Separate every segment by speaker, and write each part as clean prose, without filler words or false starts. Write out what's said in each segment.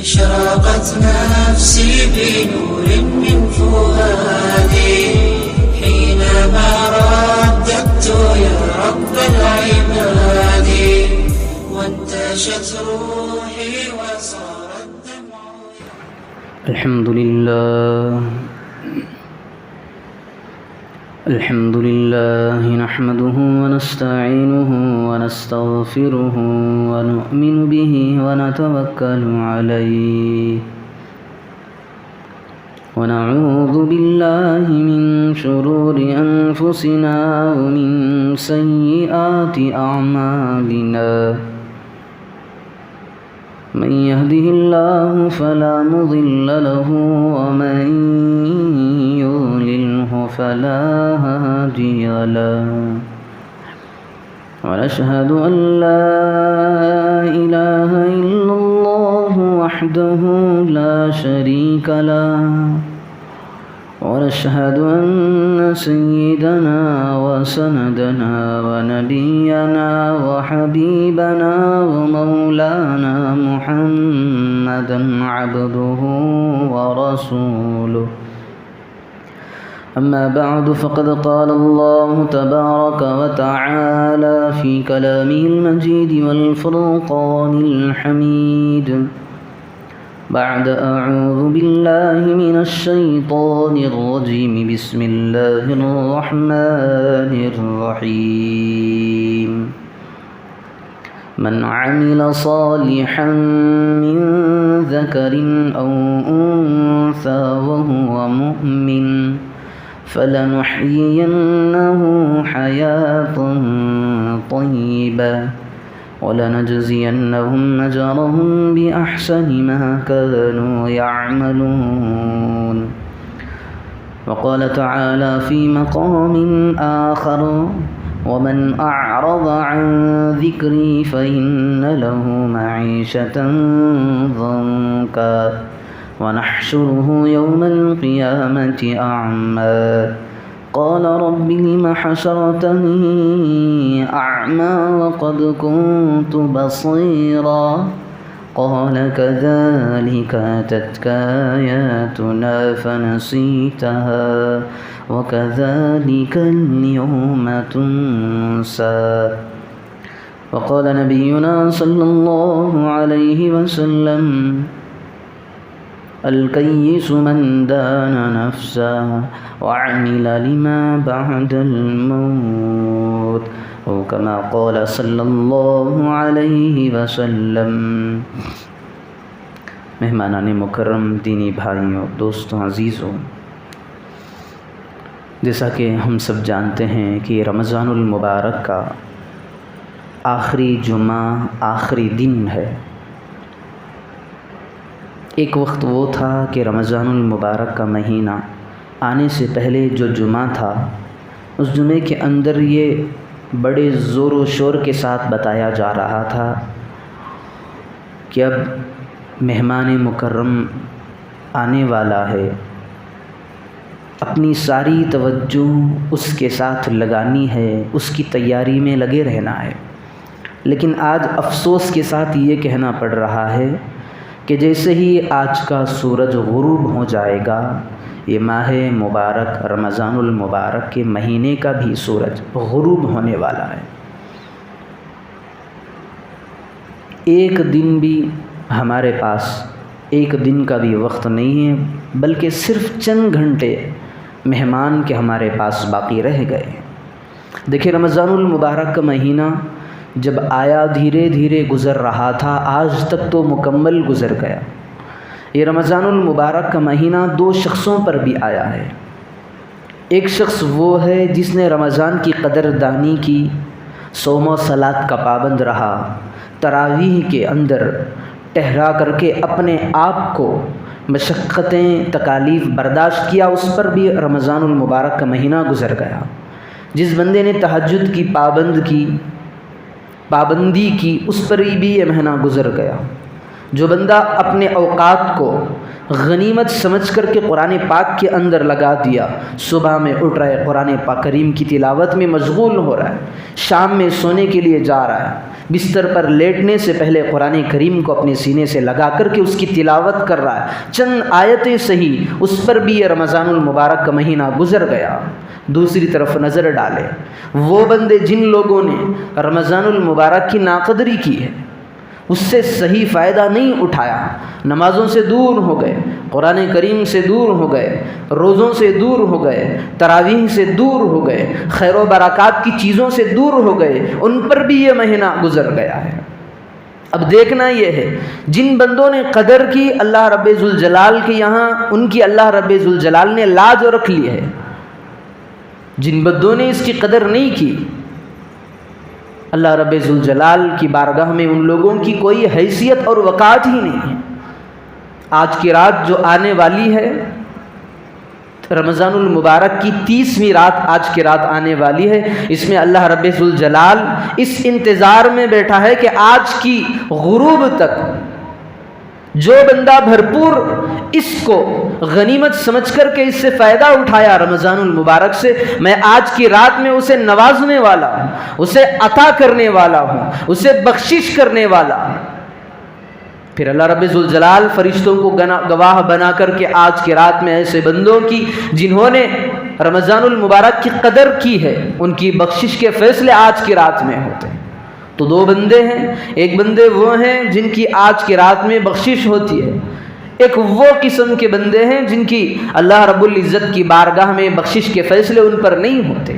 Speaker 1: أشرقت نفسي بنور من فؤادي حينما رددت يا رب العباد وانتشت روحي وصار الدمع.
Speaker 2: الحمد لله نحمده ونستعينه ونستغفره ونؤمن به ونتوكل عليه ونعوذ بالله من شرور أنفسنا ومن سيئات أعمالنا. من يهده الله فلا مضل له ومن يضلله فلا هادي له. ونشهد أن لا إله إلا الله وحده لا شريك له. ونشهد أن سيدنا وسندنا ونبينا وحبيبنا ومولانا محمدا عبده ورسوله. أما بعد فقد قال الله تبارك وتعالى في كلامه المجيد والفرقان الحميد بعد أعوذ بالله من الشيطان الرجيم بسم الله الرحمن الرحيم. من عمل صالحا من ذكر أو أنثى وهو مؤمن فلنحيينه حياة طيبة ولنجزينهم أجرهم بأحسن ما كانوا يعملون. وقال تعالى في مقام آخر ومن أعرض عن ذكري فإن له معيشة ضنكا ونحشره يوم القيامة أعمى قال رب لم حشرتني أعمى وقد كنت بصيرا قال كذلك أتتك آياتنا فنسيتها وكذلك اليوم تنسى. وقال نبينا صلى الله عليه وسلم الكيس من دان نفسه وعمل لما بعد الموت او كما قال صلی اللہ علیہ وسلم. مہمانان مکرم، دینی بھائیوں، دوستوں، عزیزوں، جیسا کہ ہم سب جانتے ہیں کہ رمضان المبارک کا آخری جمعہ، آخری دن ہے. ایک وقت وہ تھا کہ رمضان المبارک کا مہینہ آنے سے پہلے جو جمعہ تھا، اس جمعے کے اندر یہ بڑے زور و شور کے ساتھ بتایا جا رہا تھا کہ اب مہمان مکرم آنے والا ہے، اپنی ساری توجہ اس کے ساتھ لگانی ہے، اس کی تیاری میں لگے رہنا ہے. لیکن آج افسوس کے ساتھ یہ کہنا پڑ رہا ہے کہ جیسے ہی آج کا سورج غروب ہو جائے گا، یہ ماہ مبارک رمضان المبارک کے مہینے کا بھی سورج غروب ہونے والا ہے. ایک دن بھی ہمارے پاس ایک دن کا بھی وقت نہیں ہے، بلکہ صرف چند گھنٹے مہمان کے ہمارے پاس باقی رہ گئے. دیکھیں، رمضان المبارک کا مہینہ جب آیا دھیرے دھیرے گزر رہا تھا، آج تک تو مکمل گزر گیا. یہ رمضان المبارک کا مہینہ دو شخصوں پر بھی آیا ہے. ایک شخص وہ ہے جس نے رمضان کی قدر دانی کی، صوم و صلات کا پابند رہا، تراویح کے اندر ٹھہرا کر کے اپنے آپ کو مشقتیں تکالیف برداشت کیا، اس پر بھی رمضان المبارک کا مہینہ گزر گیا. جس بندے نے تہجد کی پابندی کی، اس پر بھی یہ مہینہ گزر گیا. جو بندہ اپنے اوقات کو غنیمت سمجھ کر کے قرآن پاک کے اندر لگا دیا، صبح میں اٹھ رہا ہے قرآن پاک کریم کی تلاوت میں مشغول ہو رہا ہے، شام میں سونے کے لیے جا رہا ہے، بستر پر لیٹنے سے پہلے قرآن کریم کو اپنے سینے سے لگا کر کے اس کی تلاوت کر رہا ہے، چند آیتیں صحیح اس پر بھی یہ رمضان المبارک کا مہینہ گزر گیا۔ دوسری طرف نظر ڈالے وہ بندے جن لوگوں نے رمضان المبارک کی ناقدری کی ہے، اس سے صحیح فائدہ نہیں اٹھایا، نمازوں سے دور ہو گئے، قرآن کریم سے دور ہو گئے، روزوں سے دور ہو گئے، تراویح سے دور ہو گئے، خیر و برکات کی چیزوں سے دور ہو گئے، ان پر بھی یہ مہینہ گزر گیا ہے۔ اب دیکھنا یہ ہے جن بندوں نے قدر کی اللہ رب ذوالجلال کے یہاں ان کی اللہ رب ذوالجلال نے لاج رکھ لی ہے، جن بندوں نے اس کی قدر نہیں کی اللہ رب ذوالجلال کی بارگاہ میں ان لوگوں کی کوئی حیثیت اور وقعت ہی نہیں ہے۔ آج کی رات جو آنے والی ہے، رمضان المبارک کی 30ویں رات آج کی رات آنے والی ہے، اس میں اللہ رب ذوالجلال اس انتظار میں بیٹھا ہے کہ آج کی غروب تک جو بندہ بھرپور اس کو غنیمت سمجھ کر کے اس سے فائدہ اٹھایا رمضان المبارک سے، میں آج کی رات میں اسے نوازنے والا ہوں، اسے عطا کرنے والا ہوں، اسے بخشش کرنے والا ہوں۔ پھر اللہ رب ذوالجلال فرشتوں کو گواہ بنا کر کے آج کی رات میں ایسے بندوں کی جنہوں نے رمضان المبارک کی قدر کی ہے، ان کی بخشش کے فیصلے آج کی رات میں ہوتے ہیں۔ تو دو بندے ہیں، ایک بندے وہ ہیں جن کی آج کی رات میں بخشش ہوتی ہے، ایک وہ قسم کے بندے ہیں جن کی اللہ رب العزت کی بارگاہ میں بخشش کے فیصلے ان پر نہیں ہوتے۔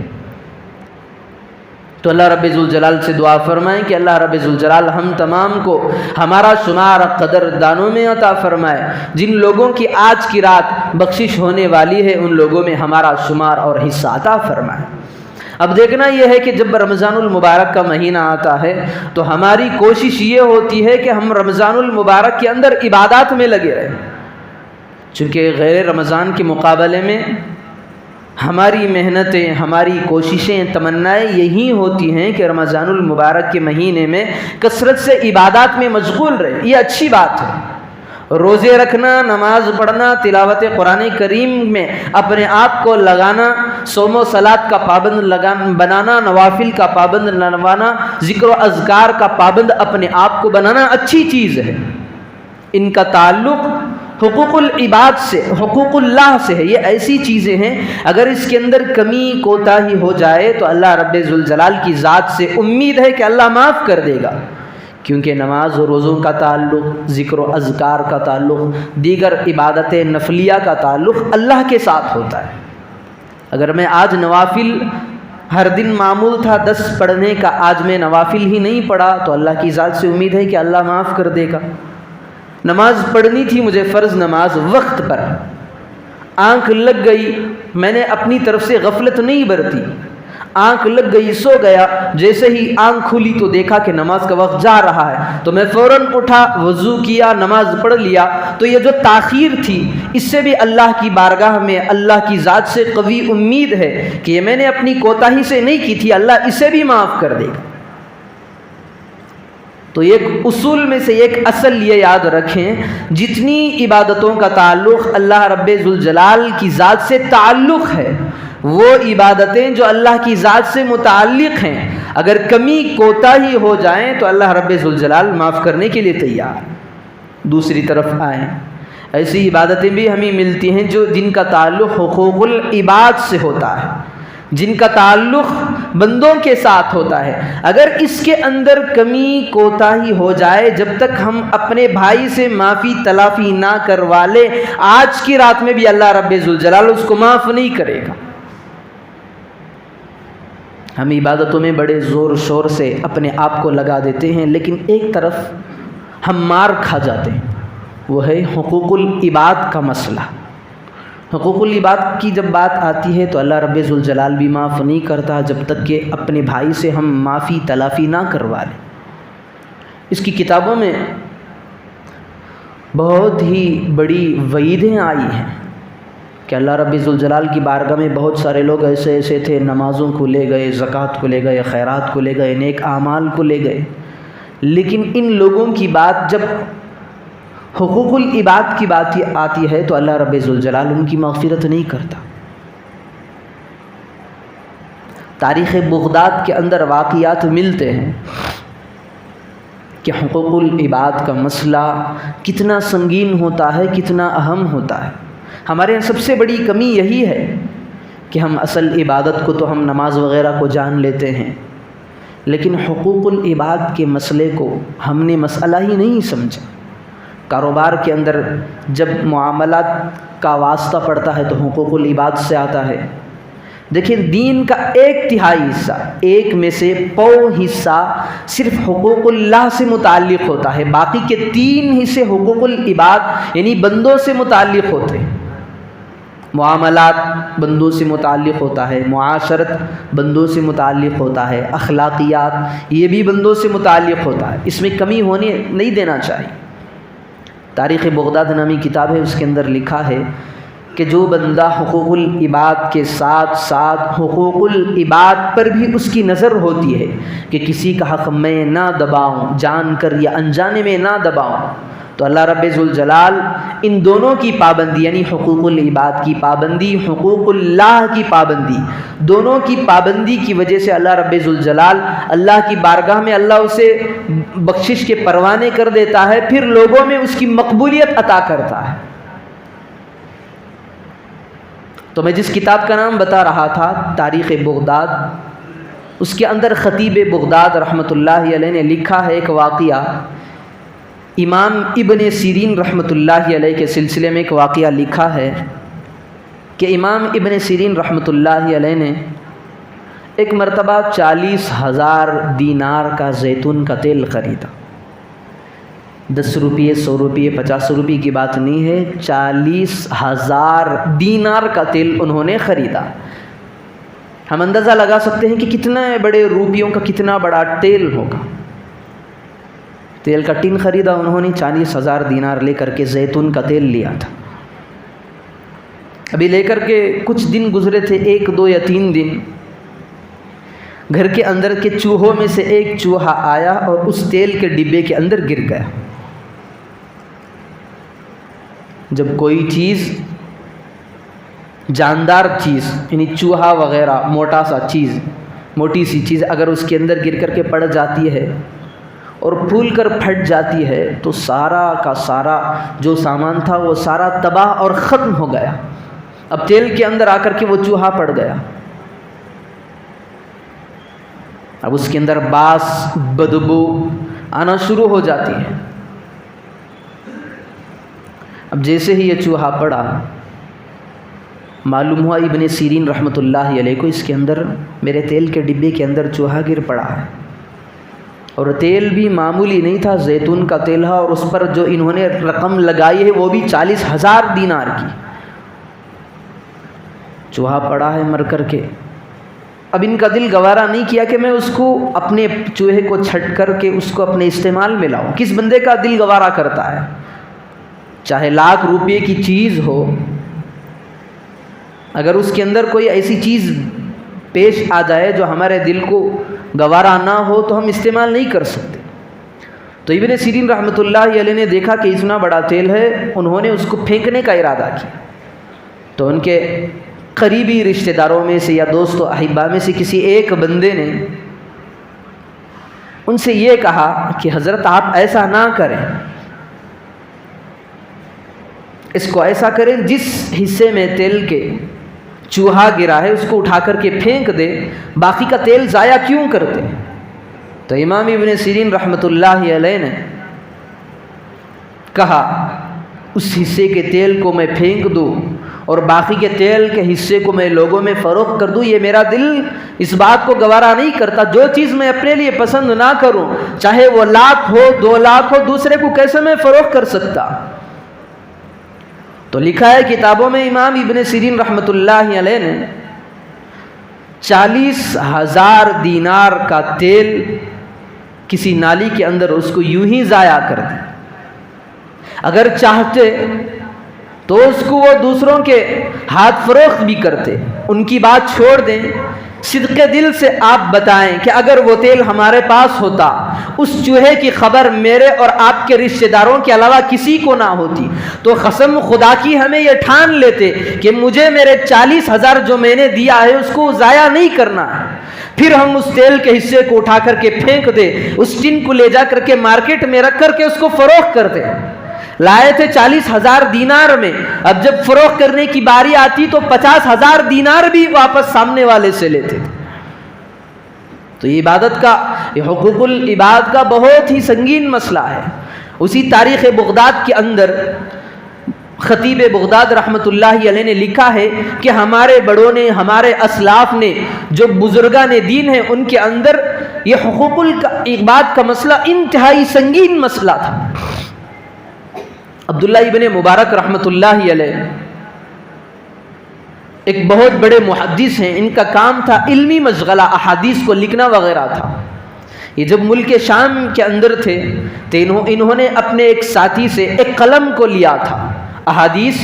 Speaker 2: تو اللہ رب ذوالجلال سے دعا فرمائیں کہ اللہ رب ذوالجلال ہم تمام کو ہمارا شمار قدر دانوں میں عطا فرمائے، جن لوگوں کی آج کی رات بخشش ہونے والی ہے ان لوگوں میں ہمارا شمار اور حصہ عطا فرمائے۔ اب دیکھنا یہ ہے کہ جب رمضان المبارک کا مہینہ آتا ہے تو ہماری کوشش یہ ہوتی ہے کہ ہم رمضان المبارک کے اندر عبادات میں لگے رہیں، چونکہ غیر رمضان کے مقابلے میں ہماری محنتیں، ہماری کوششیں، تمنائیں یہی ہوتی ہیں کہ رمضان المبارک کے مہینے میں کثرت سے عبادات میں مشغول رہے۔ یہ اچھی بات ہے، روزے رکھنا، نماز پڑھنا، تلاوت قرآن کریم میں اپنے آپ کو لگانا، صوم و صلات کا پابند بنانا، نوافل کا پابند بنانا، ذکر و اذکار کا پابند اپنے آپ کو بنانا اچھی چیز ہے۔ ان کا تعلق حقوق العباد سے، حقوق اللہ سے ہے۔ یہ ایسی چیزیں ہیں اگر اس کے اندر کمی کوتاہی ہو جائے تو اللہ رب ذوالجلال کی ذات سے امید ہے کہ اللہ معاف کر دے گا، کیونکہ نماز و روزوں کا تعلق، ذکر و اذکار کا تعلق، دیگر عبادت نفلیہ کا تعلق اللہ کے ساتھ ہوتا ہے۔ اگر میں آج نوافل ہر دن معمول تھا 10 پڑھنے کا، آج میں نوافل ہی نہیں پڑھا تو اللہ کی ذات سے امید ہے کہ اللہ معاف کر دے گا۔ نماز پڑھنی تھی مجھے، فرض نماز وقت پر، آنکھ لگ گئی، میں نے اپنی طرف سے غفلت نہیں برتی، آنکھ لگ گئی، سو گیا، جیسے ہی آنکھ کھلی تو دیکھا کہ نماز کا وقت جا رہا ہے، تو میں فوراً اٹھا، وضو کیا، نماز پڑھ لیا۔ تو یہ جو تاخیر تھی اس سے بھی اللہ کی بارگاہ میں اللہ کی ذات سے قوی امید ہے کہ یہ میں نے اپنی کوتاہی سے نہیں کی تھی، اللہ اسے بھی معاف کر دے گا۔ تو ایک اصول میں سے ایک اصل یہ یاد رکھیں، جتنی عبادتوں کا تعلق اللہ رب ذوالجلال کی ذات سے تعلق ہے، وہ عبادتیں جو اللہ کی ذات سے متعلق ہیں، اگر کمی کوتاہی ہو جائیں تو اللہ رب ذوالجلال معاف کرنے کے لیے تیار۔ دوسری طرف آئیں، ایسی عبادتیں بھی ہمیں ملتی ہیں جن کا تعلق حقوق العباد سے ہوتا ہے، جن کا تعلق بندوں کے ساتھ ہوتا ہے۔ اگر اس کے اندر کمی کوتاہی ہو جائے، جب تک ہم اپنے بھائی سے معافی تلافی نہ کروا لیں، آج کی رات میں بھی اللہ رب ذوالجلال اس کو معاف نہیں کرے گا۔ ہم عبادتوں میں بڑے زور شور سے اپنے آپ کو لگا دیتے ہیں، لیکن ایک طرف ہم مار کھا جاتے ہیں، وہ ہے حقوق العباد کا مسئلہ۔ حقوق العباد کی جب بات آتی ہے تو اللہ رب ذوالجلال بھی معاف نہیں کرتا جب تک کہ اپنے بھائی سے ہم معافی تلافی نہ کروا لیں۔ اس کی کتابوں میں بہت ہی بڑی وعیدیں آئی ہیں کہ اللہ رب ذوالجلال کی بارگاہ میں بہت سارے لوگ ایسے تھے، نمازوں کو لے گئے، زکوٰۃ کو لے گئے، خیرات کو لے گئے، نیک اعمال کو لے گئے، لیکن ان لوگوں کی بات جب حقوق العباد کی بات آتی ہے تو اللہ رب ذوالجلال ان کی مغفرت نہیں کرتا۔ تاریخ بغداد کے اندر واقعات ملتے ہیں کہ حقوق العباد کا مسئلہ کتنا سنگین ہوتا ہے، کتنا اہم ہوتا ہے۔ ہمارے یہاں سب سے بڑی کمی یہی ہے کہ ہم اصل عبادت کو تو ہم نماز وغیرہ کو جان لیتے ہیں، لیکن حقوق العباد کے مسئلے کو ہم نے مسئلہ ہی نہیں سمجھا۔ کاروبار کے اندر جب معاملات کا واسطہ پڑتا ہے تو حقوق العباد سے آتا ہے۔ دیکھیں دین کا 1/3 حصہ، 1 میں سے پو حصہ صرف حقوق اللہ سے متعلق ہوتا ہے، باقی کے 3 حصے حقوق العباد یعنی بندوں سے متعلق ہوتے ہیں۔ معاملات بندوں سے متعلق ہوتا ہے، معاشرت بندوں سے متعلق ہوتا ہے، اخلاقیات یہ بھی بندوں سے متعلق ہوتا ہے، اس میں کمی ہونے نہیں دینا چاہیے۔ تاریخ بغداد نامی کتاب ہے، اس کے اندر لکھا ہے کہ جو بندہ حقوق العباد کے ساتھ ساتھ حقوق العباد پر بھی اس کی نظر ہوتی ہے کہ کسی کا حق میں نہ دباؤں، جان کر یا انجانے میں نہ دباؤں، تو اللہ رب ذوالجلال ان دونوں کی پابندی یعنی حقوق العباد کی پابندی، حقوق اللہ کی پابندی، دونوں کی پابندی کی وجہ سے اللہ رب ذوالجلال اللہ کی بارگاہ میں اللہ اسے بخشش کے پروانے کر دیتا ہے، پھر لوگوں میں اس کی مقبولیت عطا کرتا ہے۔ تو میں جس کتاب کا نام بتا رہا تھا تاریخ بغداد، اس کے اندر خطیب بغداد رحمۃ اللہ علیہ نے لکھا ہے ایک واقعہ۔ امام ابن سیرین رحمۃ اللہ علیہ کے سلسلے میں ایک واقعہ لکھا ہے کہ امام ابن سیرین رحمۃ اللہ علیہ نے ایک مرتبہ 40,000 دینار کا زیتون کا تیل خریدا۔ 10 روپے، 100 روپے، 50 روپے کی بات نہیں ہے، 40,000 دینار کا تیل انہوں نے خریدا۔ ہم اندازہ لگا سکتے ہیں کہ کتنا بڑے روپیوں کا کتنا بڑا تیل ہوگا۔ تیل کا ٹین خریدا انہوں نے، 40,000 دینار لے کر کے زیتون کا تیل لیا تھا۔ ابھی لے کر کے کچھ دن گزرے تھے، 1، 2 یا 3 دن، گھر کے اندر کے چوہوں میں سے ایک چوہا آیا اور اس تیل کے ڈبے کے اندر گر گیا۔ جب کوئی چیز جاندار چیز یعنی چوہا وغیرہ موٹی سی چیز اگر اس کے اندر گر کر کے پڑ جاتی ہے اور پھول کر پھٹ جاتی ہے تو سارا کا سارا جو سامان تھا وہ سارا تباہ اور ختم ہو گیا۔ اب تیل کے اندر آ کر کے وہ چوہا پڑ گیا، اب اس کے اندر باس بدبو آنا شروع ہو جاتی ہے۔ اب جیسے ہی یہ چوہا پڑا، معلوم ہوا ابن سیرین رحمۃ اللہ علیہ کو اس کے اندر میرے تیل کے ڈبے کے اندر چوہا گر پڑا ہے، اور تیل بھی معمولی نہیں تھا، زیتون کا تیل ہے، اور اس پر جو انہوں نے رقم لگائی ہے وہ بھی 40,000 دینار کی۔ چوہا پڑا ہے مر کر کے، اب ان کا دل گوارا نہیں کیا کہ میں اس کو اپنے چوہے کو چھٹ کر کے اس کو اپنے استعمال میں لاؤں۔ کس بندے کا دل گوارا کرتا ہے؟ چاہے لاکھ روپے کی چیز ہو، اگر اس کے اندر کوئی ایسی چیز پیش آ جائے جو ہمارے دل کو گوارا نہ ہو تو ہم استعمال نہیں کر سکتے۔ تو ابن سیرین رحمۃ اللہ علیہ نے دیکھا کہ اتنا بڑا تیل ہے، انہوں نے اس کو پھینکنے کا ارادہ کیا۔ تو ان کے قریبی رشتہ داروں میں سے یا دوست و احبا میں سے کسی ایک بندے نے ان سے یہ کہا کہ حضرت آپ ایسا نہ کریں، اس کو ایسا کریں جس حصے میں تیل کے چوہا گرا ہے اس کو اٹھا کر کے پھینک دے، باقی کا تیل ضائع کیوں کرتے؟ تو امام ابن سیرین رحمۃ اللہ علیہ نے کہا اس حصے کے تیل کو میں پھینک دوں اور باقی کے تیل کے حصے کو میں لوگوں میں فروخت کر دوں، یہ میرا دل اس بات کو گوارا نہیں کرتا۔ جو چیز میں اپنے لیے پسند نہ کروں، چاہے وہ 1,00,000 ہو 2,00,000 ہو، دوسرے کو کیسے میں فروخت کر سکتا؟ تو لکھا ہے کتابوں میں امام ابن سیرین رحمۃ اللہ علیہ نے 40,000 دینار کا تیل کسی نالی کے اندر اس کو یوں ہی ضائع کر دیا۔ اگر چاہتے تو اس کو وہ دوسروں کے ہاتھ فروخت بھی کرتے، ان کی بات چھوڑ دیں۔ صدق دل سے آپ بتائیں کہ اگر وہ تیل ہمارے پاس ہوتا اس چوہے کی خبر میرے اور آپ کے رشتہ داروں کے علاوہ کسی کو نہ ہوتی تو قسم خدا کی ہمیں یہ ٹھان لیتے کہ مجھے میرے 40,000 جو میں نے دیا ہے اس کو ضائع نہیں کرنا ہے. پھر ہم اس تیل کے حصے کو اٹھا کر کے پھینک دے, اس ٹن کو لے جا کر کے مارکیٹ میں رکھ کر کے اس کو فروخت کر دے. لائے تھے 40,000 دینار میں, اب جب فروخت کرنے کی باری آتی تو 50,000 دینار بھی واپس سامنے والے سے لیتے تھے. تو یہ عبادت کا, یہ حقوق العباد کا بہت ہی سنگین مسئلہ ہے. اسی تاریخ بغداد کے اندر خطیب بغداد رحمۃ اللہ علیہ نے لکھا ہے کہ ہمارے بڑوں نے, ہمارے اسلاف نے, جو بزرگان دین ہیں, ان کے اندر یہ حقوق العباد کا مسئلہ انتہائی سنگین مسئلہ تھا. عبداللہ ابن مبارک رحمۃ اللہ علیہ ایک بہت بڑے محدث ہیں, ان کا کام تھا علمی مشغلہ, احادیث کو لکھنا وغیرہ تھا. یہ جب ملک شام کے اندر تھے تو انہوں نے اپنے ایک ساتھی سے ایک قلم کو لیا تھا, احادیث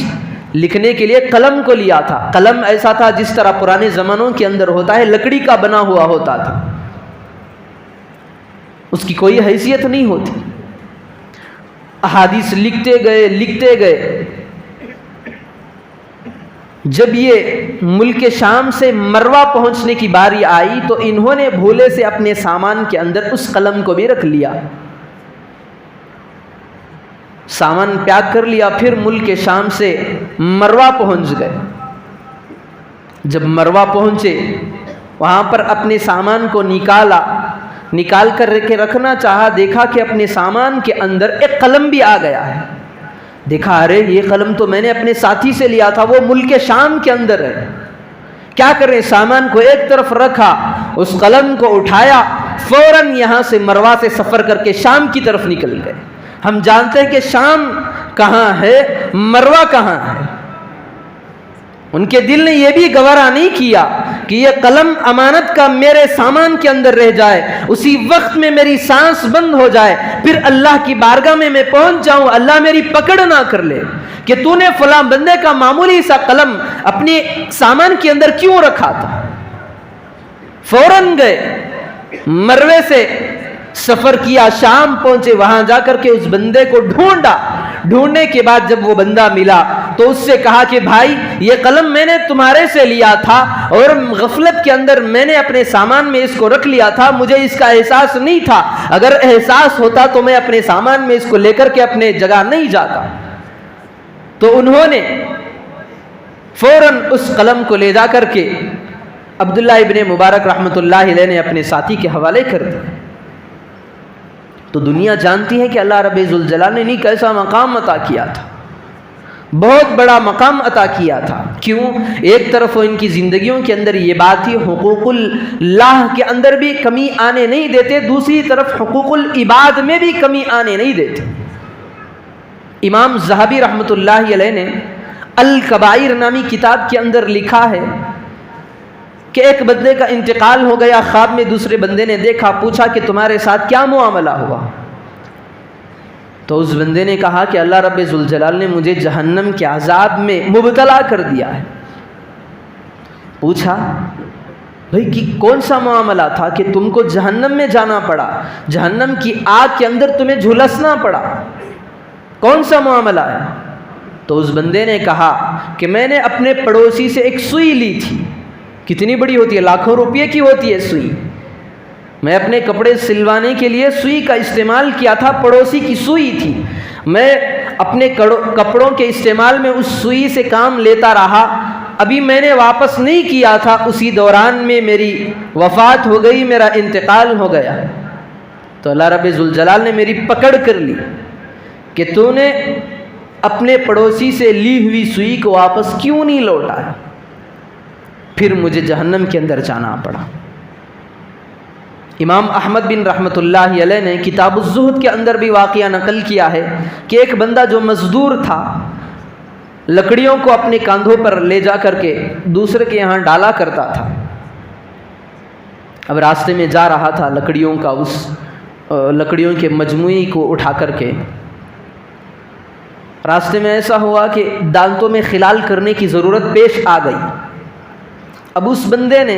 Speaker 2: لکھنے کے لیے قلم کو لیا تھا. قلم ایسا تھا جس طرح پرانے زمانوں کے اندر ہوتا ہے, لکڑی کا بنا ہوا ہوتا تھا, اس کی کوئی حیثیت نہیں ہوتی. احادیث لکھتے گئے. جب یہ ملک شام سے مروا پہنچنے کی باری آئی تو انہوں نے بھولے سے اپنے سامان کے اندر اس قلم کو بھی رکھ لیا, سامان پیک کر لیا. پھر ملک شام سے مروا پہنچ گئے. جب مروا پہنچے وہاں پر اپنے سامان کو نکال کر کے رکھنا چاہا, دیکھا کہ اپنے سامان کے اندر ایک قلم بھی آ گیا ہے. دیکھا ارے یہ قلم تو میں نے اپنے ساتھی سے لیا تھا, وہ ملک شام کے اندر ہے. کیا کریں, سامان کو ایک طرف رکھا, اس قلم کو اٹھایا, فوراً یہاں سے مروا سے سفر کر کے شام کی طرف نکل گئے. ہم جانتے ہیں کہ شام کہاں ہے, مروا کہاں ہے. ان کے دل نے یہ بھی گوارا نہیں کیا کہ یہ قلم امانت کا میرے سامان کے اندر رہ جائے, اسی وقت میں میری سانس بند ہو جائے, پھر اللہ کی بارگاہ میں پہنچ جاؤں, اللہ میری پکڑ نہ کر لے کہ تو نے فلاں بندے کا معمولی سا قلم اپنے سامان کے اندر کیوں رکھا تھا. فوراً گئے, مروے سے سفر کیا, شام پہنچے, وہاں جا کر کے اس بندے کو ڈھونڈا. ڈھونڈنے کے بعد جب وہ بندہ ملا تو اس سے کہا کہ بھائی یہ قلم میں نے تمہارے سے لیا تھا اور غفلت کے اندر میں نے اپنے سامان میں اس کو رکھ لیا تھا, مجھے اس کا احساس نہیں تھا, اگر احساس ہوتا تو میں اپنے سامان میں اس کو لے کر کے اپنے جگہ نہیں جاتا. تو انہوں نے فوراً اس قلم کو لے جا کر کے عبداللہ ابن مبارک رحمۃ اللہ علیہ نے اپنے ساتھی کے حوالے کر دیا. تو دنیا جانتی ہے کہ اللہ رب ذوالجلال نے نہیں کیسا مقام عطا کیا تھا, بہت بڑا مقام عطا کیا تھا. کیوں؟ ایک طرف ان کی زندگیوں کے اندر یہ بات ہی حقوق اللہ کے اندر بھی کمی آنے نہیں دیتے, دوسری طرف حقوق العباد میں بھی کمی آنے نہیں دیتے. امام ذہبی رحمۃ اللہ علیہ نے الکبائر نامی کتاب کے اندر لکھا ہے کہ ایک بندے کا انتقال ہو گیا, خواب میں دوسرے بندے نے دیکھا, پوچھا کہ تمہارے ساتھ کیا معاملہ ہوا. تو اس بندے نے کہا کہ اللہ رب ذوالجلال نے مجھے جہنم کے عذاب میں مبتلا کر دیا ہے. پوچھا بھئی کہ کون سا معاملہ تھا کہ تم کو جہنم میں جانا پڑا, جہنم کی آگ کے اندر تمہیں جھلسنا پڑا, کون سا معاملہ ہے؟ تو اس بندے نے کہا کہ میں نے اپنے پڑوسی سے ایک سوئی لی تھی. کتنی بڑی ہوتی ہے, لاکھوں روپے کی ہوتی ہے سوئی. میں اپنے کپڑے سلوانے کے لیے سوئی کا استعمال کیا تھا, پڑوسی کی سوئی تھی. میں اپنے کپڑوں کے استعمال میں اس سوئی سے کام لیتا رہا, ابھی میں نے واپس نہیں کیا تھا, اسی دوران میں میری وفات ہو گئی, میرا انتقال ہو گیا. تو اللہ رب ذوالجلال نے میری پکڑ کر لی کہ تو نے اپنے پڑوسی سے لی ہوئی سوئی کو واپس کیوں نہیں لوٹایا. پھر مجھے جہنم کے اندر جانا پڑا. امام احمد بن رحمۃ اللہ علیہ نے کتاب الزہد کے اندر بھی واقعہ نقل کیا ہے کہ ایک بندہ جو مزدور تھا, لکڑیوں کو اپنے کاندھوں پر لے جا کر کے دوسرے کے یہاں ڈالا کرتا تھا. اب راستے میں جا رہا تھا لکڑیوں کے مجموعی کو اٹھا کر کے, راستے میں ایسا ہوا کہ دانتوں میں خلال کرنے کی ضرورت پیش آ گئی. اب اس بندے نے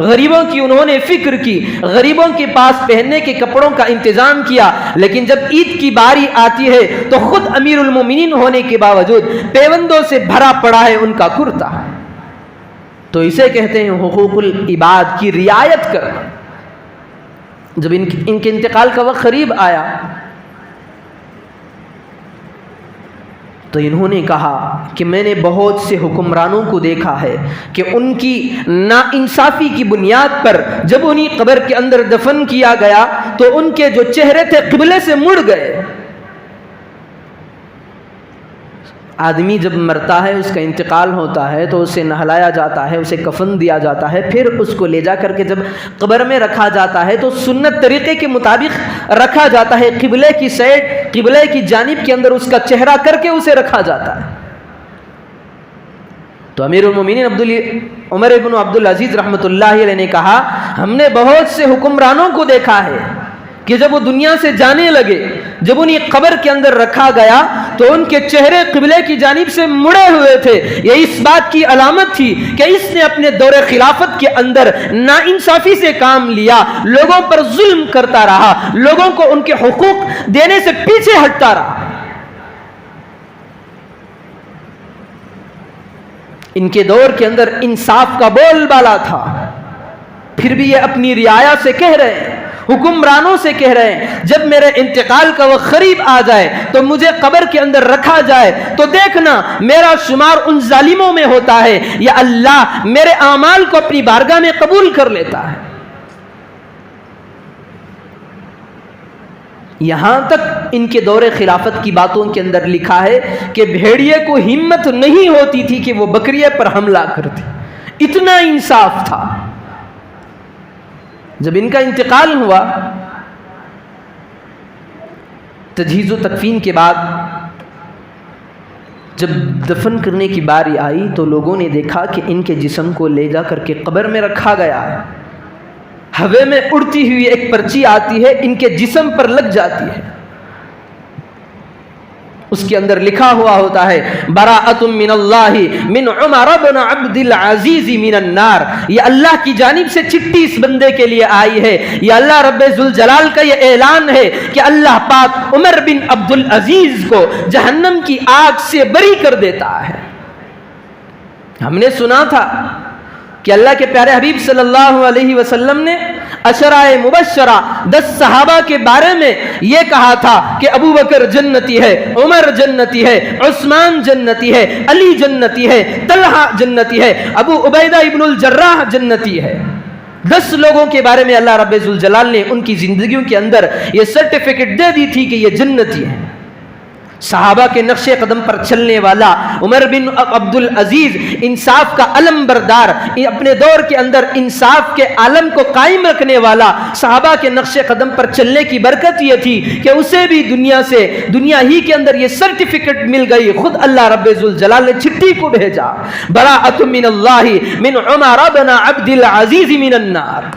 Speaker 2: غریبوں کی انہوں نے فکر کی، غریبوں کے پاس پہننے کے کپڑوں کا انتظام کیا، لیکن جب عید کی باری آتی ہے تو خود امیر المومنین ہونے کے باوجود پیوندوں سے بھرا پڑا ہے ان کا کرتا۔ تو اسے کہتے ہیں حقوق العباد کی رعایت کرنا۔ جب ان کے انتقال کا وقت قریب آیا تو انہوں نے کہا کہ میں نے بہت سے حکمرانوں کو دیکھا ہے کہ ان کی ناانصافی کی بنیاد پر جب انہیں قبر کے اندر دفن کیا گیا تو ان کے جو چہرے تھے قبلے سے مڑ گئے۔ آدمی جب مرتا ہے، اس کا انتقال ہوتا ہے تو اسے نہلایا جاتا ہے، اسے کفن دیا جاتا ہے، پھر اس کو لے جا کر کے جب قبر میں رکھا جاتا ہے تو سنت طریقے کے مطابق رکھا جاتا ہے، قبلے کی سائڈ، قبلے کی جانب کے اندر اس کا چہرہ کر کے اسے رکھا جاتا ہے۔ تو امیر المومنین عمر ابن عبدالعزیز رحمۃ اللہ علیہ نے کہا ہم نے بہت سے حکمرانوں کو دیکھا ہے کہ جب وہ دنیا سے جانے لگے، جب انہیں قبر کے اندر رکھا گیا تو ان کے چہرے قبلے کی جانب سے مڑے ہوئے تھے۔ یہ اس بات کی علامت تھی کہ اس نے اپنے دور خلافت کے اندر ناانصافی سے کام لیا، لوگوں پر ظلم کرتا رہا، لوگوں کو ان کے حقوق دینے سے پیچھے ہٹتا رہا۔ ان کے دور کے اندر انصاف کا بول بالا تھا، پھر بھی یہ اپنی رعایا سے کہہ رہے ہیں، حکمرانوں سے کہہ رہے ہیں جب میرے انتقال کا وقت قریب آ جائے تو مجھے قبر کے اندر رکھا جائے تو دیکھنا میرا شمار ان ظالموں میں ہوتا ہے یا اللہ میرے اعمال کو اپنی بارگاہ میں قبول کر لیتا ہے۔ یہاں تک ان کے دور خلافت کی باتوں کے اندر لکھا ہے کہ بھیڑیے کو ہمت نہیں ہوتی تھی کہ وہ بکریے پر حملہ کرتی، اتنا انصاف تھا۔ جب ان کا انتقال ہوا، تجہیز و تکفین کے بعد جب دفن کرنے کی باری آئی تو لوگوں نے دیکھا کہ ان کے جسم کو لے جا کر کے قبر میں رکھا گیا ہے، ہوے میں اڑتی ہوئی ایک پرچی آتی ہے، ان کے جسم پر لگ جاتی ہے، اس کے اندر لکھا ہوا ہوتا ہے براءۃ من اللہ من عمر بن عبد العزیز من النار۔ یہ اللہ کی جانب سے چٹھی اس بندے کے لیے آئی ہے، یہ اللہ رب ذوالجلال کا یہ اعلان ہے کہ اللہ پاک عمر بن عبد العزیز کو جہنم کی آگ سے بری کر دیتا ہے۔ ہم نے سنا تھا کہ اللہ کے پیارے حبیب صلی اللہ علیہ وسلم نے عشرہ مبشرہ 10 صحابہ کے بارے میں یہ کہا تھا کہ ابو بکر جنتی ہے، عمر جنتی ہے، عثمان جنتی ہے، علی جنتی ہے، طلحہ جنتی ہے، ابو عبیدہ ابن الجراح جنتی ہے۔ 10 لوگوں کے بارے میں اللہ رب ذوالجلال نے ان کی زندگیوں کے اندر یہ سرٹیفکیٹ دے دی تھی کہ یہ جنتی ہیں۔ صحابہ کے نقش قدم پر چلنے والا عمر بن عبد العزیز انصاف کا علم بردار، اپنے دور کے اندر انصاف کے عالم کو قائم رکھنے والا، صحابہ کے نقش قدم پر چلنے کی برکت یہ تھی کہ اسے بھی دنیا ہی کے اندر یہ سرٹیفکیٹ مل گئی۔ خود اللہ رب ذوالجلال نے چٹھی کو بھیجا براءۃ من اللہ من عمر بن عبد العزیز من النار۔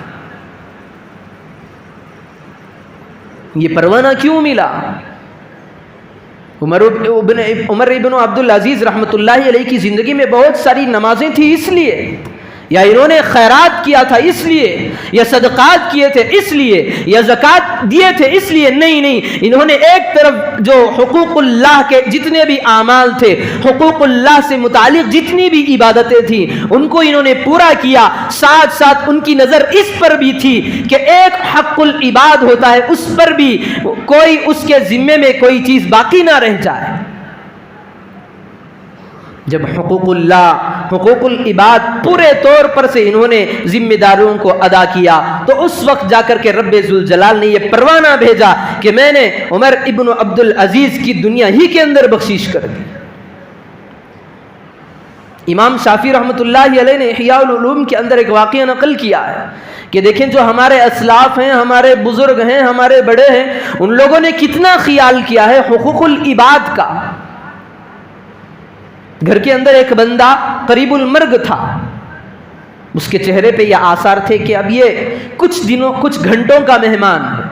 Speaker 2: یہ پروانہ کیوں ملا؟ عمر ابن عبد العزیز رحمۃ اللہ علیہ کی زندگی میں بہت ساری نمازیں تھیں اس لیے، یا انہوں نے خیرات کیا تھا اس لیے، یا صدقات کیے تھے اس لیے، یا زکوٰۃ دیے تھے اس لیے، نہیں، انہوں نے ایک طرف جو حقوق اللہ کے جتنے بھی اعمال تھے، حقوق اللہ سے متعلق جتنی بھی عبادتیں تھیں ان کو انہوں نے پورا کیا، ساتھ ساتھ ان کی نظر اس پر بھی تھی کہ ایک حق العباد ہوتا ہے، اس پر بھی کوئی اس کے ذمے میں کوئی چیز باقی نہ رہ جائے۔ جب حقوق اللہ، حقوق العباد پورے طور پر سے انہوں نے ذمہ داریوں کو ادا کیا تو اس وقت جا کر کے رب ذوالجلال نے یہ پروانہ بھیجا کہ میں نے عمر ابن عبد العزیز کی دنیا ہی کے اندر بخشش کر دی۔ امام شافعی رحمۃ اللہ علیہ نے احیاء العلوم کے اندر ایک واقعہ نقل کیا ہے کہ دیکھیں جو ہمارے اسلاف ہیں، ہمارے بزرگ ہیں، ہمارے بڑے ہیں، ان لوگوں نے کتنا خیال کیا ہے حقوق العباد کا۔ گھر کے اندر ایک بندہ قریب المرگ تھا، اس کے چہرے پہ یہ آثار تھے کہ اب یہ کچھ گھنٹوں کا مہمان ہے۔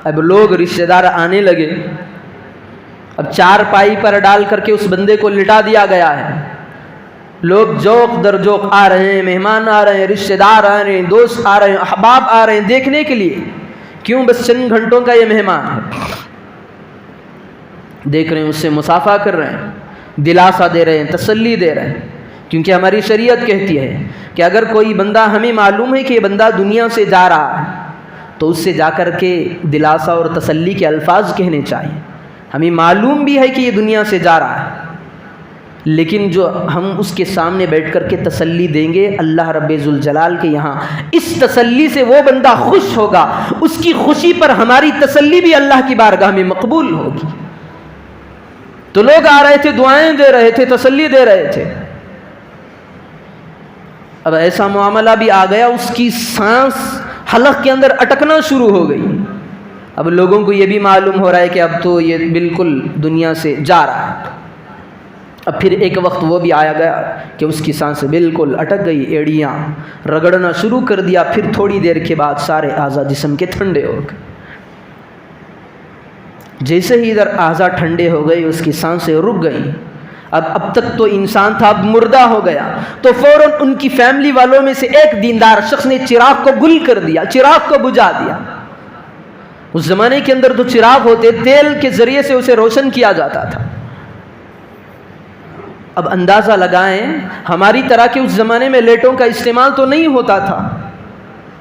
Speaker 2: اب لوگ رشتہ دار آنے لگے، اب چارپائی پر ڈال کر کے اس بندے کو لٹا دیا گیا ہے، لوگ جوق در جوق آ رہے ہیں، مہمان آ رہے ہیں، رشتہ دار آ رہے ہیں، دوست آ رہے ہیں، احباب آ رہے ہیں دیکھنے کے لیے. کیوں؟ بس چند گھنٹوں کا یہ مہمان ہے. دیکھ رہے ہیں، اس سے مصافحہ کر رہے ہیں، دلاسا دے رہے ہیں، تسلی دے رہے ہیں. کیونکہ ہماری شریعت کہتی ہے کہ اگر کوئی بندہ، ہمیں معلوم ہے کہ یہ بندہ دنیا سے جا رہا ہے، تو اس سے جا کر کے دلاسا اور تسلی کے الفاظ کہنے چاہیے. ہمیں معلوم بھی ہے کہ یہ دنیا سے جا رہا ہے، لیکن جو ہم اس کے سامنے بیٹھ کر کے تسلی دیں گے، اللہ رب ذوالجلال کے یہاں اس تسلی سے وہ بندہ خوش ہوگا. اس کی خوشی پر ہماری تسلی بھی اللہ کی بارگاہ میں مقبول ہوگی. تو لوگ آ رہے تھے، دعائیں دے رہے تھے، تسلی دے رہے تھے. اب ایسا معاملہ بھی آ گیا، اس کی سانس حلق کے اندر اٹکنا شروع ہو گئی. اب لوگوں کو یہ بھی معلوم ہو رہا ہے کہ اب تو یہ بالکل دنیا سے جا رہا ہے. اب پھر ایک وقت وہ بھی آیا گیا کہ اس کی سانس بالکل اٹک گئی، ایڑیاں رگڑنا شروع کر دیا. پھر تھوڑی دیر کے بعد سارے اعضاء جسم کے ٹھنڈے ہو گئے. جیسے ہی ادھر اعضاء ٹھنڈے ہو گئے، اس کی سانسیں رک گئیں. اب تک تو انسان تھا، اب مردہ ہو گیا. تو فوراً ان کی فیملی والوں میں سے ایک دیندار شخص نے چراغ کو گل کر دیا، چراغ کو بجھا دیا. اس زمانے کے اندر تو چراغ ہوتے، تیل کے ذریعے سے اسے روشن کیا جاتا تھا. اب اندازہ لگائیں، ہماری طرح کے اس زمانے میں لیٹوں کا استعمال تو نہیں ہوتا تھا.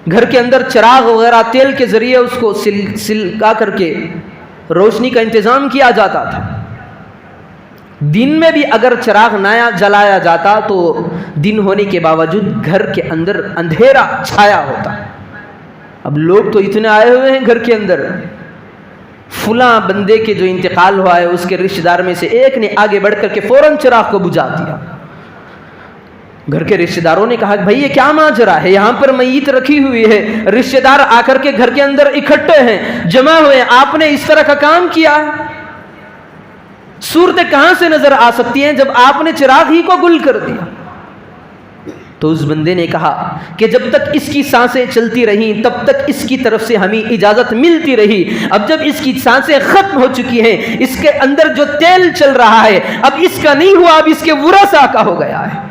Speaker 2: گھر کے اندر چراغ وغیرہ تیل کے ذریعے اس کو سلکا کر کے روشنی کا انتظام کیا جاتا تھا. دن میں بھی اگر چراغ نیا جلایا جاتا تو دن ہونے کے باوجود گھر کے اندر اندھیرا چھایا ہوتا. اب لوگ تو اتنے آئے ہوئے ہیں گھر کے اندر. فلاں بندے کے جو انتقال ہوا ہے، اس کے رشتہ دار میں سے ایک نے آگے بڑھ کر کے فوراً چراغ کو بجھا دیا. گھر کے رشتہ داروں نے کہا کہ بھائی یہ کیا ماجرا ہے، یہاں پر میت رکھی ہوئی ہے، رشتہ دار آ کر کے گھر کے اندر اکٹھے ہیں، جمع ہوئے، آپ نے اس طرح کا کام کیا. صورتیں کہاں سے نظر آ سکتی ہیں جب آپ نے چراغ ہی کو گل کر دیا. تو اس بندے نے کہا کہ جب تک اس کی سانسیں چلتی رہیں تب تک اس کی طرف سے ہمیں اجازت ملتی رہی. اب جب اس کی سانسیں ختم ہو چکی ہیں، اس کے اندر جو تیل چل رہا ہے اب اس کا نہیں ہوا، اب اس کے ورثاء کا ہو گیا ہے.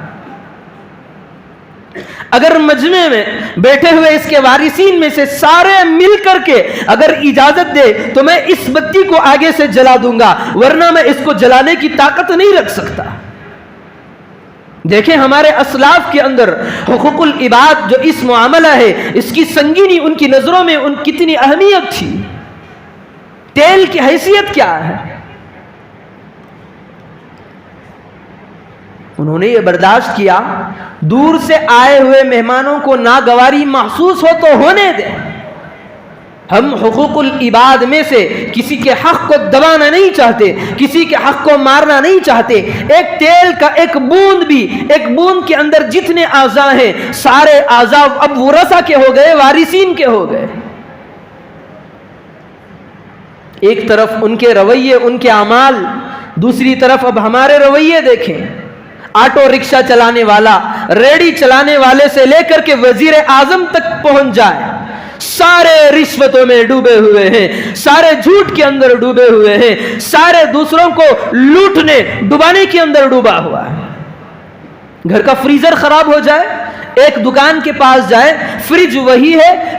Speaker 2: اگر مجمع میں بیٹھے ہوئے اس کے وارثین میں سے سارے مل کر کے اگر اجازت دے تو میں اس بتی کو آگے سے جلا دوں گا، ورنہ میں اس کو جلانے کی طاقت نہیں رکھ سکتا. دیکھیں ہمارے اسلاف کے اندر حقوق العباد جو اس معاملہ ہے، اس کی سنگینی ان کی نظروں میں ان کتنی اہمیت تھی. تیل کی حیثیت کیا ہے. انہوں نے یہ برداشت کیا، دور سے آئے ہوئے مہمانوں کو ناگواری محسوس ہو تو ہونے دیں. ہم حقوق العباد میں سے کسی کے حق کو دبانا نہیں چاہتے، کسی کے حق کو مارنا نہیں چاہتے. ایک تیل کا ایک بوند بھی، ایک بوند کے اندر جتنے اعضاء ہیں سارے اعضاء اب ورثاء کے ہو گئے، وارثین کے ہو گئے. ایک طرف ان کے رویے، ان کے اعمال، دوسری طرف اب ہمارے رویے دیکھیں. آٹو رکشہ چلانے والا، ریڑی چلانے والے سے لے کر کے وزیر اعظم تک پہنچ جائے، سارے رشوتوں میں ڈوبے ہوئے ہیں، سارے جھوٹ کے اندر ڈوبے ہوئے ہیں، سارے دوسروں کو لوٹنے ڈبانے کے اندر ڈوبا ہوا ہے. گھر کا فریزر خراب ہو جائے، ایک دکان کے پاس جائے، فریج وہی ہے،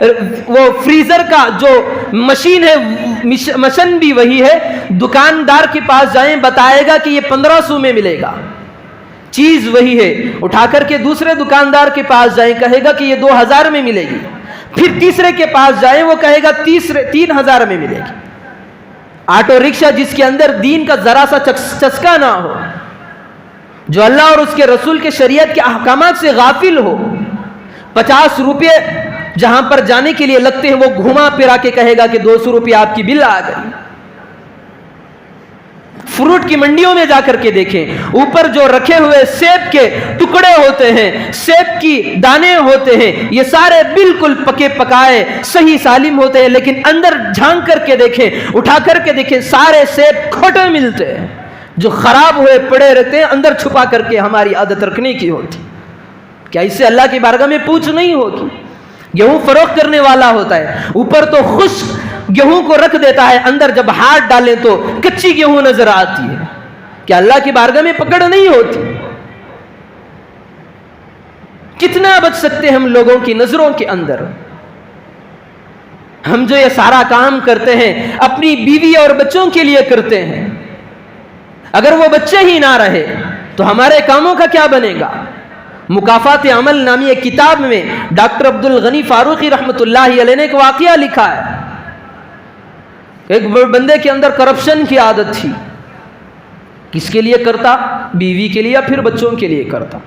Speaker 2: وہ فریزر کا جو مشین ہے مشن بھی وہی ہے. دکاندار کے پاس جائیں، بتائے گا کہ یہ 1500 میں ملے گا، چیز وہی ہے. اٹھا کر کے دوسرے دکاندار کے پاس جائیں، کہے گا کہ یہ 2000 میں ملے گی. پھر تیسرے کے پاس جائیں، وہ کہے گا 3000 میں ملے گی. آٹو رکشہ جس کے اندر دین کا ذرا سا چسکا نہ ہو، جو اللہ اور اس کے رسول کے شریعت کے احکامات سے غافل ہو، 50 روپے جہاں پر جانے کے لیے لگتے ہیں وہ گھما پھرا کے کہے گا کہ 200 روپے آپ کی بل آ گئی. فروٹ کی منڈیوں میں جا کر کے دیکھیں، اوپر جو رکھے ہوئے سیب کے ٹکڑے ہوتے ہیں، سیب کی دانے ہوتے ہیں، یہ سارے بالکل پکے پکائے صحیح سالم ہوتے ہیں، لیکن اندر جھانک کر کے دیکھیں، اٹھا کر کے دیکھیں، سارے سیب کھوٹے ملتے ہیں جو خراب ہوئے پڑے رہتے ہیں، اندر چھپا کر کے ہماری عادت رکھنے کی ہوتی. کیا اس سے اللہ کی بارگاہ میں پوچھ نہیں ہوگی؟ گیہوں فروخت کرنے والا ہوتا ہے، اوپر تو خشک گیہوں کو رکھ دیتا ہے، اندر جب ہاتھ ڈالیں تو کچی گیہوں نظر آتی ہے. کیا اللہ کی بارگاہ میں پکڑ نہیں ہوتی؟ کتنا بچ سکتے ہیں ہم لوگوں کی نظروں کے اندر؟ ہم جو یہ سارا کام کرتے ہیں اپنی بیوی اور بچوں کے لیے کرتے ہیں، اگر وہ بچے ہی نہ رہے تو ہمارے کاموں کا کیا بنے گا؟ مکافات عمل نامی ایک کتاب میں ڈاکٹر عبد الغنی فاروقی رحمۃ اللہ علیہ نے ایک واقعہ لکھا ہے۔ ایک بندے کے اندر کرپشن کی عادت تھی۔ کس کے لیے کرتا؟ بیوی کے لیے یا پھر بچوں کے لیے کرتا۔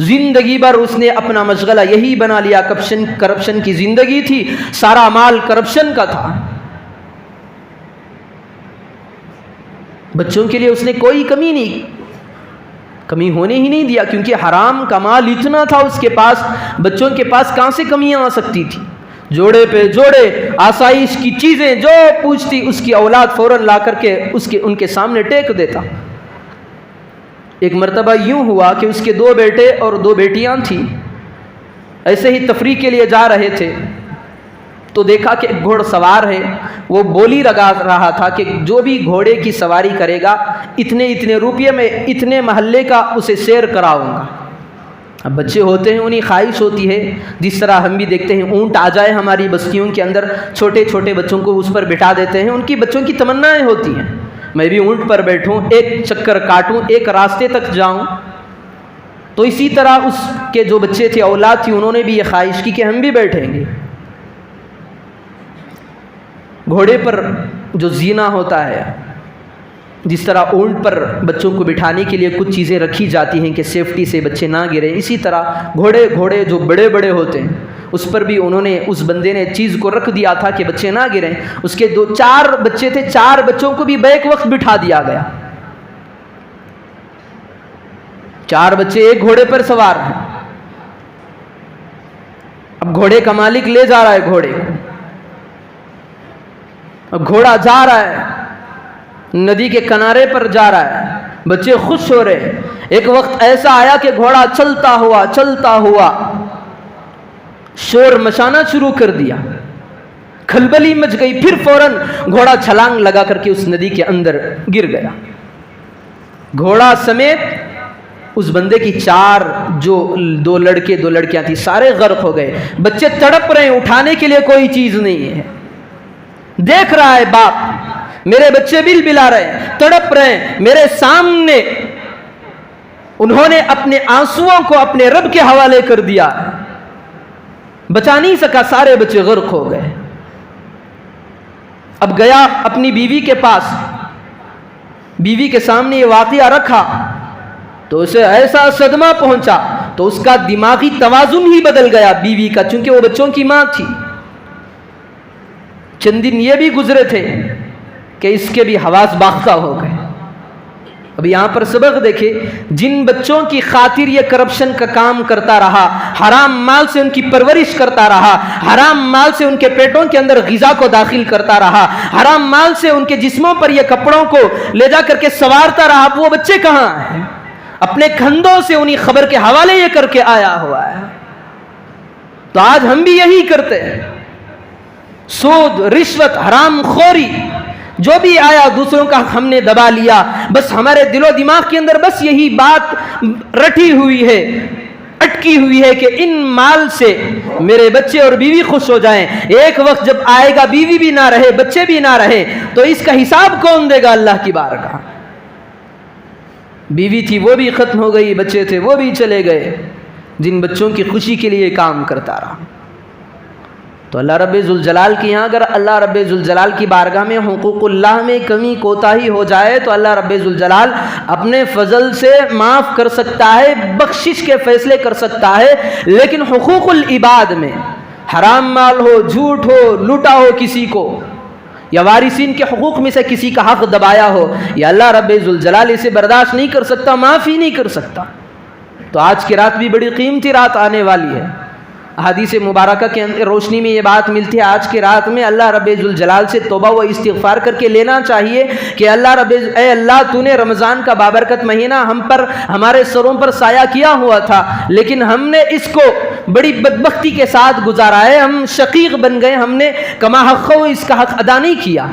Speaker 2: زندگی بھر اس نے اپنا مشغلہ یہی بنا لیا، کرپشن کی زندگی تھی، سارا مال کرپشن کا تھا۔ بچوں کے لیے اس نے کوئی کمی ہونے ہی نہیں دیا، کیونکہ حرام کا مال اتنا تھا اس کے پاس، بچوں کے پاس کہاں سے کمیاں آ سکتی تھی؟ جوڑے پہ جوڑے آسائش کی چیزیں جو پوچھتی اس کی اولاد فوراً لا کر کے ان کے سامنے ٹیک دیتا۔ ایک مرتبہ یوں ہوا کہ اس کے 2 بیٹے اور 2 بیٹیاں تھیں، ایسے ہی تفریح کے لیے جا رہے تھے تو دیکھا کہ ایک گھوڑ سوار ہے، وہ بولی لگا رہا تھا کہ جو بھی گھوڑے کی سواری کرے گا اتنے روپے میں اتنے محلے کا اسے سیر کراؤں گا۔ اب بچے ہوتے ہیں، انہیں خواہش ہوتی ہے، جس طرح ہم بھی دیکھتے ہیں اونٹ آ جائے ہماری بستیوں کے اندر، چھوٹے چھوٹے بچوں کو اس پر بٹھا دیتے ہیں، ان کی بچوں کی تمنائیں ہوتی ہیں میں بھی اونٹ پر بیٹھوں، ایک چکر کاٹوں، ایک راستے تک جاؤں۔ تو اسی طرح اس کے جو بچے تھے، اولاد تھی، انہوں نے بھی یہ خواہش کی کہ ہم بھی بیٹھیں گے۔ گھوڑے پر جو زینہ ہوتا ہے، جس طرح اونٹ پر بچوں کو بٹھانے کے لیے کچھ چیزیں رکھی جاتی ہیں کہ سیفٹی سے بچے نہ گریں، اسی طرح گھوڑے جو بڑے بڑے ہوتے ہیں اس پر بھی انہوں نے، اس بندے نے چیز کو رکھ دیا تھا کہ بچے نہ گریں۔ اس کے 4 بچے تھے، 4 بچوں کو بھی بیک وقت بٹھا دیا گیا۔ 4 بچے ایک گھوڑے پر سوار ہیں۔ اب گھوڑے کا مالک لے جا رہا ہے گھوڑے کو، اب گھوڑا جا رہا ہے، ندی کے کنارے پر جا رہا ہے، بچے خوش ہو رہے ہیں۔ ایک وقت ایسا آیا کہ گھوڑا چلتا ہوا شور مچانا شروع کر دیا، کھلبلی مچ گئی، پھر فوراً گھوڑا چھلانگ لگا کر کے اس ندی کے اندر گر گیا۔ گھوڑا سمیت اس بندے کی 4 جو 2 لڑکے 2 لڑکیاں تھیں سارے غرق ہو گئے۔ بچے تڑپ رہے ہیں، اٹھانے کے لیے کوئی چیز نہیں ہے۔ دیکھ رہا ہے باپ، میرے بچے بل بلا رہے ہیں، تڑپ رہے ہیں میرے سامنے، انہوں نے اپنے آنسوؤں کو اپنے رب کے حوالے کر دیا، بچا نہیں سکا، سارے بچے غرق ہو گئے۔ اب گیا اپنی بیوی کے پاس، بیوی کے سامنے یہ واقعہ رکھا تو اسے ایسا صدمہ پہنچا تو اس کا دماغی توازن ہی بدل گیا بیوی کا، چونکہ وہ بچوں کی ماں تھی۔ چند دن یہ بھی گزرے تھے کہ اس کے بھی حواس باختہ ہو گئے۔ اب یہاں پر سبق دیکھیں، جن بچوں کی خاطر یہ کرپشن کا کام کرتا رہا، حرام مال سے ان کی پرورش کرتا رہا، حرام مال سے ان کے پیٹوں کے اندر غذا کو داخل کرتا رہا، حرام مال سے ان کے جسموں پر یہ کپڑوں کو لے جا کر کے سوارتا رہا، اب وہ بچے کہاں ہیں؟ اپنے کندھوں سے انہی خبر کے حوالے یہ کر کے آیا ہوا ہے۔ تو آج ہم بھی یہی کرتے ہیں، سود، رشوت، حرام خوری، جو بھی آیا دوسروں کا ہم نے دبا لیا، بس ہمارے دل و دماغ کے اندر بس یہی بات رٹی ہوئی ہے، اٹکی ہوئی ہے کہ ان مال سے میرے بچے اور بیوی خوش ہو جائیں۔ ایک وقت جب آئے گا بیوی بھی نہ رہے، بچے بھی نہ رہے، تو اس کا حساب کون دے گا؟ اللہ کی بارگاہ۔ بیوی تھی وہ بھی ختم ہو گئی، بچے تھے وہ بھی چلے گئے، جن بچوں کی خوشی کے لیے کام کرتا رہا۔ تو اللہ رب ذوالجلال کی یہاں اگر اللہ رب ذوالجلال کی بارگاہ میں حقوق اللہ میں کمی کوتاہی ہو جائے تو اللہ رب ذوالجلال اپنے فضل سے معاف کر سکتا ہے، بخشش کے فیصلے کر سکتا ہے، لیکن حقوق العباد میں حرام مال ہو، جھوٹ ہو، لوٹا ہو کسی کو، یا وارثین کے حقوق میں سے کسی کا حق دبایا ہو، یا اللہ رب ذوالجلال اسے برداشت نہیں کر سکتا، معافی نہیں کر سکتا۔ تو آج کی رات بھی بڑی قیمتی رات آنے والی ہے۔ حدیث مبارکہ کے روشنی میں یہ بات ملتی ہے، آج کی رات میں اللہ رب ذوالجلال سے توبہ و استغفار کر کے لینا چاہیے کہ اے اللہ تو نے رمضان کا بابرکت مہینہ ہم پر، ہمارے سروں پر سایہ کیا ہوا تھا، لیکن ہم نے اس کو بڑی بدبختی کے ساتھ گزارا ہے، ہم شقیق بن گئے، ہم نے کما حق اس کا حق ادا نہیں کیا۔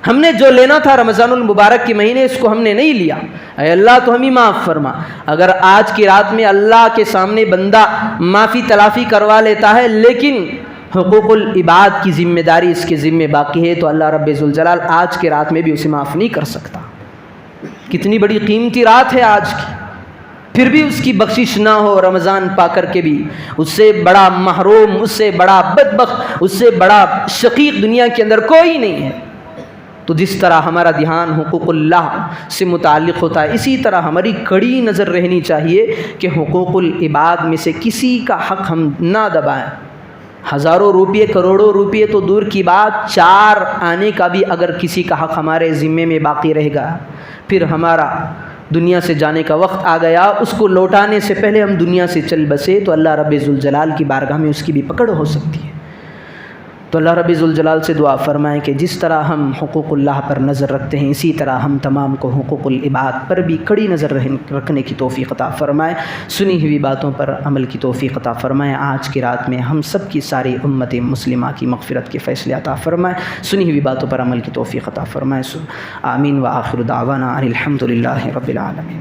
Speaker 2: ہم نے جو لینا تھا رمضان المبارک کے مہینے اس کو ہم نے نہیں لیا، اے اللہ تو ہمیں معاف فرما۔ اگر آج کی رات میں اللہ کے سامنے بندہ معافی تلافی کروا لیتا ہے لیکن حقوق العباد کی ذمہ داری اس کے ذمہ باقی ہے تو اللہ رب ذوالجلال آج کی رات میں بھی اسے معاف نہیں کر سکتا۔ کتنی بڑی قیمتی رات ہے آج کی، پھر بھی اس کی بخشش نہ ہو رمضان پا کر کے بھی، اس سے بڑا محروم، اس سے بڑا بدبخت، اس سے بڑا شقیق دنیا کے اندر کوئی نہیں ہے۔ تو جس طرح ہمارا دھیان حقوق اللہ سے متعلق ہوتا ہے، اسی طرح ہماری کڑی نظر رہنی چاہیے کہ حقوق العباد میں سے کسی کا حق ہم نہ دبائیں۔ ہزاروں روپے، کروڑوں روپے تو دور کی بات، 4 آنے کا بھی اگر کسی کا حق ہمارے ذمے میں باقی رہے گا، پھر ہمارا دنیا سے جانے کا وقت آ گیا، اس کو لوٹانے سے پہلے ہم دنیا سے چل بسے تو اللہ رب ذوالجلال کی بارگاہ میں اس کی بھی پکڑ ہو سکتی ہے۔ تو اللہ رب ذوالجلال سے دعا فرمائیں کہ جس طرح ہم حقوق اللہ پر نظر رکھتے ہیں اسی طرح ہم تمام کو حقوق العباد پر بھی کڑی نظر رکھنے کی توفیق عطا فرمائے، سنی ہوئی باتوں پر عمل کی توفیق عطا فرمائے۔ آج کی رات میں ہم سب کی ساری امت مسلمہ کی مغفرت کے فیصلے عطا فرمائے، سنی ہوئی باتوں پر عمل کی توفیق عطا فرمائے۔ آمین وآخر دعوانا ان الحمد للہ رب العالمین۔